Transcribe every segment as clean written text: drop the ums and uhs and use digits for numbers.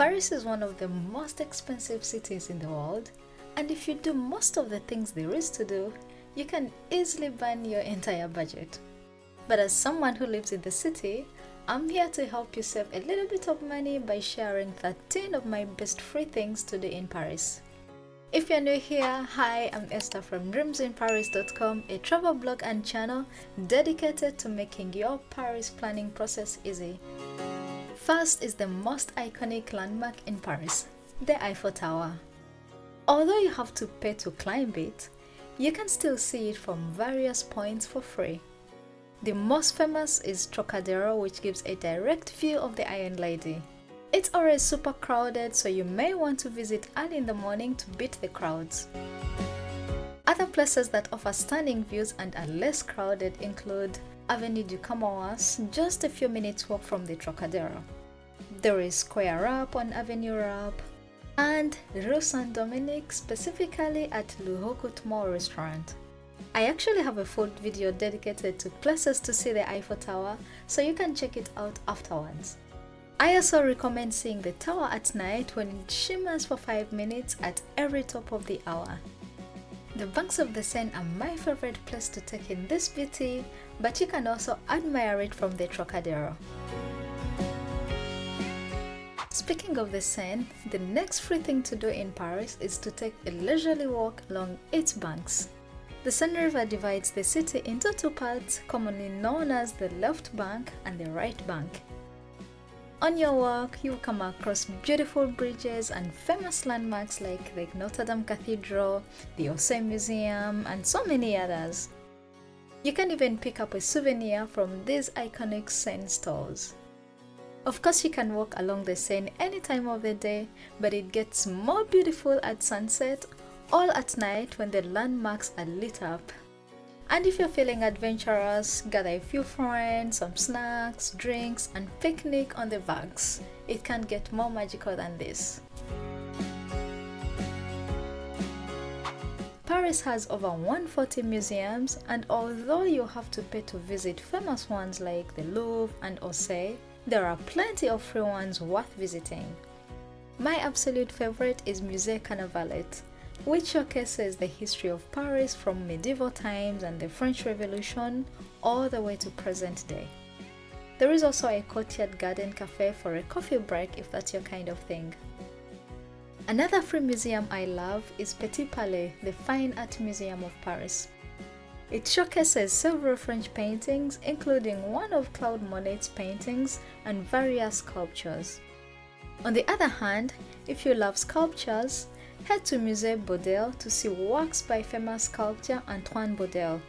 Paris is one of the most expensive cities in the world, and if you do most of the things there is to do, you can easily burn your entire budget. But as someone who lives in the city, I'm here to help you save a little bit of money by sharing 13 of my best free things to do in Paris. If you're new here, hi, I'm Esther from dreamsinparis.com, a travel blog and channel dedicated to making your Paris planning process easy. First is the most iconic landmark in Paris, the Eiffel Tower. Although you have to pay to climb it, you can still see it from various points for free. The most famous is Trocadero, which gives a direct view of the Iron Lady. It's always super crowded, so you may want to visit early in the morning to beat the crowds. Other places that offer stunning views and are less crowded include Avenue du Camours, just a few minutes walk from the Trocadero. There is Coeur on Avenue Rap, and Rue Saint-Dominique, specifically at Le Rooftops restaurant. I actually have a full video dedicated to places to see the Eiffel Tower, so you can check it out afterwards. I also recommend seeing the tower at night when it shimmers for 5 minutes at every top of the hour. The banks of the Seine are my favorite place to take in this beauty, but you can also admire it from the Trocadero. Speaking of the Seine, the next free thing to do in Paris is to take a leisurely walk along its banks. The Seine River divides the city into two parts, commonly known as the left bank and the right bank. On your walk, you will come across beautiful bridges and famous landmarks like the Notre Dame Cathedral, the Orsay Museum, and so many others. You can even pick up a souvenir from these iconic Seine stores. Of course, you can walk along the Seine any time of the day, but it gets more beautiful at sunset or at night when the landmarks are lit up. And if you're feeling adventurous, gather a few friends, some snacks, drinks, and picnic on the banks. It can't get more magical than this. Paris has over 140 museums, and although you have to pay to visit famous ones like the Louvre and Orsay, there are plenty of free ones worth visiting. My absolute favorite is Musée Carnavalet, which showcases the history of Paris from medieval times and the French Revolution all the way to present day. There is also a courtyard garden cafe for a coffee break if that's your kind of thing. Another free museum I love is Petit Palais, the Fine Art Museum of Paris. It showcases several French paintings, including one of Claude Monet's paintings and various sculptures. On the other hand, if you love sculptures, head to Musée Baudel to see works by famous sculptor Antoine Baudel.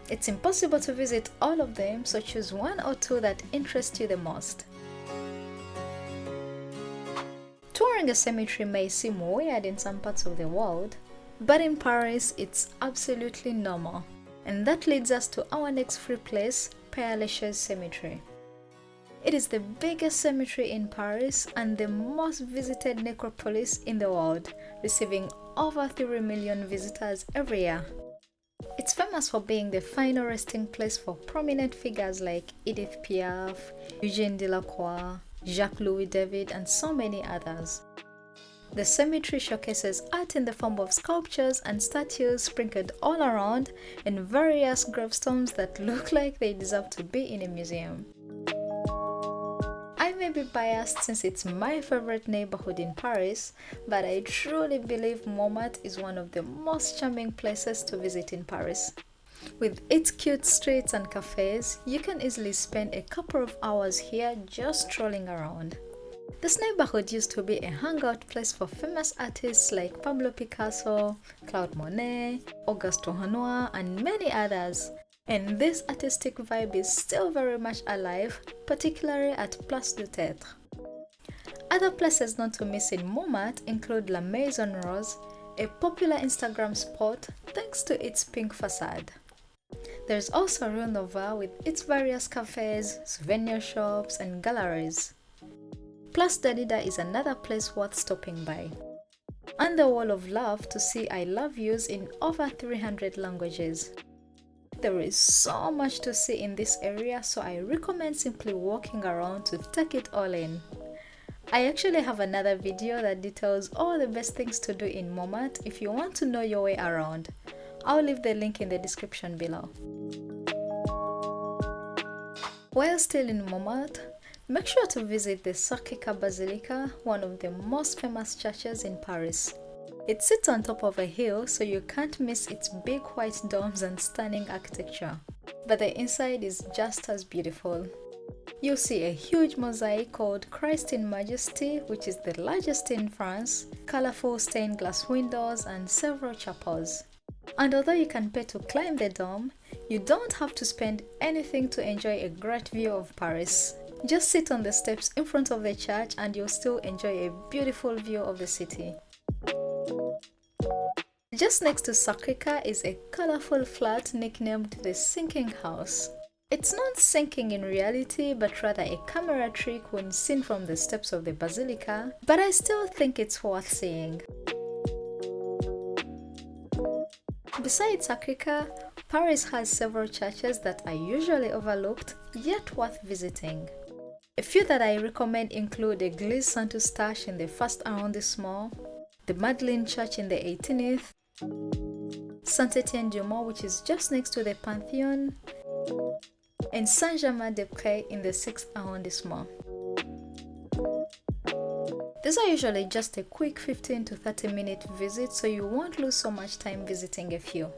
It's impossible to visit all of them, so choose one or two that interest you the most. Touring a cemetery may seem weird in some parts of the world, but in Paris it's absolutely normal. And that leads us to our next free place, Père Lachaise Cemetery. It is the biggest cemetery in Paris and the most visited necropolis in the world, receiving over 3 million visitors every year. It's famous for being the final resting place for prominent figures like Edith Piaf, Eugène Delacroix, Jacques-Louis David, and so many others. The cemetery showcases art in the form of sculptures and statues sprinkled all around, and various gravestones that look like they deserve to be in a museum. I may be biased since it's my favorite neighborhood in Paris, but I truly believe Montmartre is one of the most charming places to visit in Paris. With its cute streets and cafes, you can easily spend a couple of hours here just strolling around. This neighborhood used to be a hangout place for famous artists like Pablo Picasso, Claude Monet, Auguste Renoir, and many others. And this artistic vibe is still very much alive, particularly at Place du Théâtre. Other places not to miss in Montmartre include La Maison Rose, a popular Instagram spot thanks to its pink facade. There's also Rue Nova with its various cafes, souvenir shops, and galleries. Place Dalida is another place worth stopping by. On the Wall of Love to see I love yous in over 300 languages. There is so much to see in this area, so I recommend simply walking around to take it all in. I actually have another video that details all the best things to do in Montmartre if you want to know your way around. I'll leave the link in the description below. While still in Montmartre, make sure to visit the Sacre Basilica, one of the most famous churches in Paris. It sits on top of a hill, so you can't miss its big white domes and stunning architecture. But the inside is just as beautiful. You'll see a huge mosaic called Christ in Majesty, which is the largest in France, colorful stained glass windows, and several chapels. And although you can pay to climb the dome, you don't have to spend anything to enjoy a great view of Paris. Just sit on the steps in front of the church and you'll still enjoy a beautiful view of the city. Just next to Sacre is a colorful flat nicknamed the Sinking House. It's not sinking in reality, but rather a camera trick when seen from the steps of the basilica, but I still think it's worth seeing. Besides Sacre, Paris has several churches that are usually overlooked, yet worth visiting. A few that I recommend include Église Saint-Eustache in the 1st arrondissement, the Madeleine Church in the 18th, Saint-Étienne-du-Mont, which is just next to the Pantheon, and Saint-Germain-des-Prés in the 6th arrondissement. These are usually just a quick 15 to 30 minute visit, so you won't lose so much time visiting a few.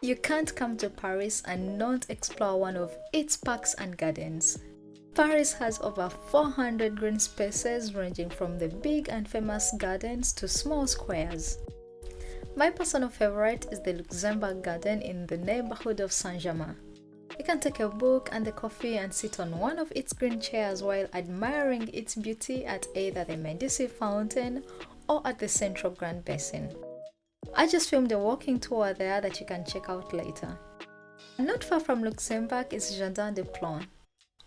You can't come to Paris and not explore one of its parks and gardens. Paris has over 400 green spaces ranging from the big and famous gardens to small squares. My personal favorite is the Luxembourg Garden in the neighborhood of Saint-Germain. You can take a book and a coffee and sit on one of its green chairs while admiring its beauty at either the Medici Fountain or at the Central Grand Basin. I just filmed a walking tour there that you can check out later. Not far from Luxembourg is Jardin des Plantes.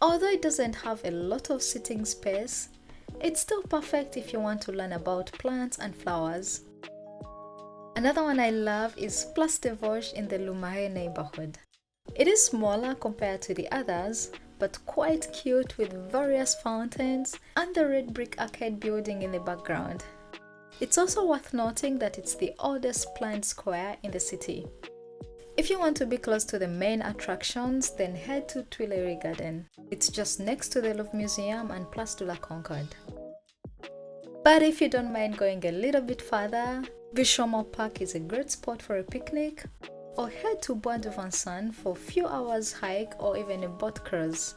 Although it doesn't have a lot of sitting space, it's still perfect if you want to learn about plants and flowers. Another one I love is Place des Vosges in the Loumare neighborhood. It is smaller compared to the others, but quite cute with various fountains and the red brick arcade building in the background. It's also worth noting that it's the oldest planned square in the city. If you want to be close to the main attractions, then head to Tuileries Garden. It's just next to the Louvre Museum and Place de la Concorde. But if you don't mind going a little bit further, Bichomont Park is a great spot for a picnic, or head to Bois de Vincennes for a few hours hike or even a boat cruise.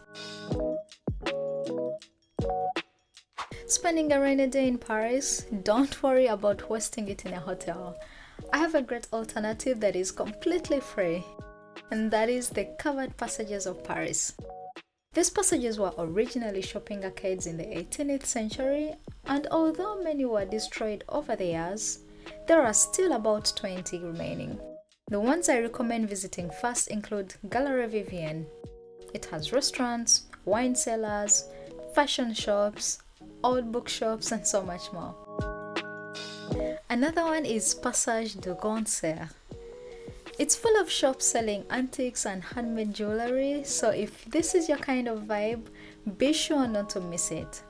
Spending a rainy day in Paris? Don't worry about wasting it in a hotel. I have a great alternative that is completely free, and that is the covered passages of Paris. These passages were originally shopping arcades in the 18th century, and although many were destroyed over the years, there are still about 20 remaining. The ones I recommend visiting first include Galerie Vivienne. It has restaurants, wine cellars, fashion shops, old bookshops, and so much more. Another one is Passage de Grande Serre. It's full of shops selling antiques and handmade jewelry, so if this is your kind of vibe, be sure not to miss it.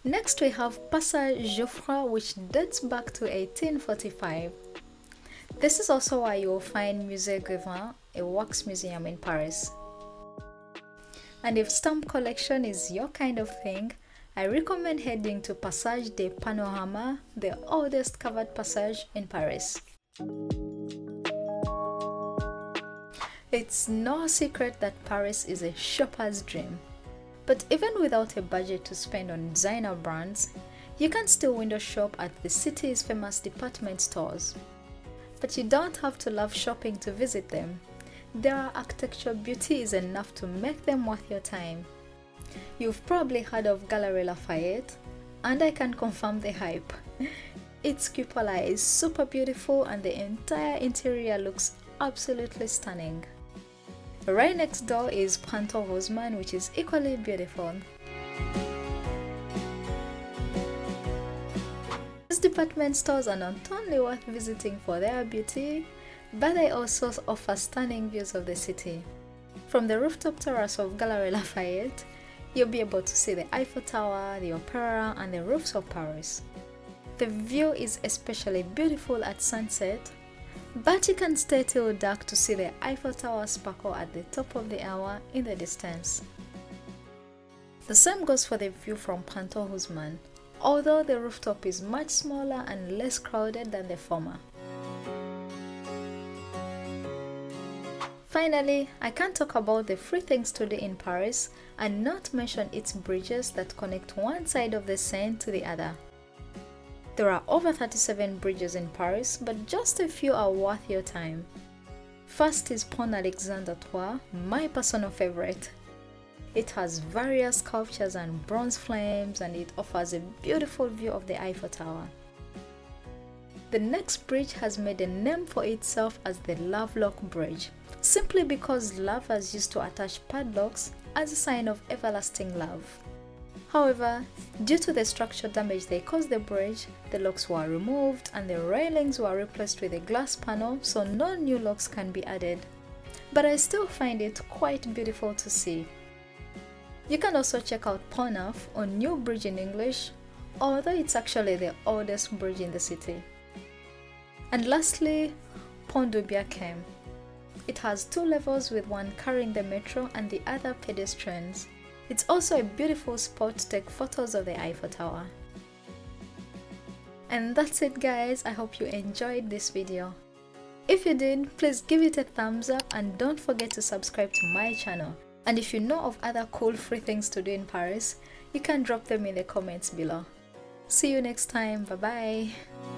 Next we have Passage Geoffroy, which dates back to 1845. This is also where you will find Musée Grévin, a wax museum in Paris. And if stamp collection is your kind of thing, I recommend heading to Passage des Panoramas, the oldest covered passage in Paris. It's no secret that Paris is a shopper's dream. But even without a budget to spend on designer brands, you can still window shop at the city's famous department stores. But you don't have to love shopping to visit them. Their architectural beauty is enough to make them worth your time. You've probably heard of Galeries Lafayette, and I can confirm the hype. Its cupola is super beautiful and the entire interior looks absolutely stunning. Right next door is Printemps Haussmann, which is equally beautiful. These department stores are not only worth visiting for their beauty, but they also offer stunning views of the city. From the rooftop terrace of Galeries Lafayette, You'll be able to see the Eiffel Tower, the Opera, and the roofs of Paris. The view is especially beautiful at sunset, but you can stay till dark to see the Eiffel Tower sparkle at the top of the hour in the distance. The same goes for the view from Panthéon Haussmann, although the rooftop is much smaller and less crowded than the former. Finally, I can't talk about the free things to do in Paris and not mention its bridges that connect one side of the Seine to the other. There are over 37 bridges in Paris, but just a few are worth your time. First is Pont Alexandre III, my personal favorite. It has various sculptures and bronze flames, and it offers a beautiful view of the Eiffel Tower. The next bridge has made a name for itself as the Lovelock Bridge, simply because lovers used to attach padlocks as a sign of everlasting love. However, due to the structural damage they caused the bridge, the locks were removed and the railings were replaced with a glass panel, so no new locks can be added. But I still find it quite beautiful to see. You can also check out Pont Neuf, or New Bridge in English, although it's actually the oldest bridge in the city. And lastly, Pont de Biakem. It has 2 levels, with one carrying the metro and the other pedestrians. It's also a beautiful spot to take photos of the Eiffel Tower. And that's it guys, I hope you enjoyed this video. If you did, please give it a thumbs up and don't forget to subscribe to my channel. And if you know of other cool free things to do in Paris, you can drop them in the comments below. See you next time, bye bye!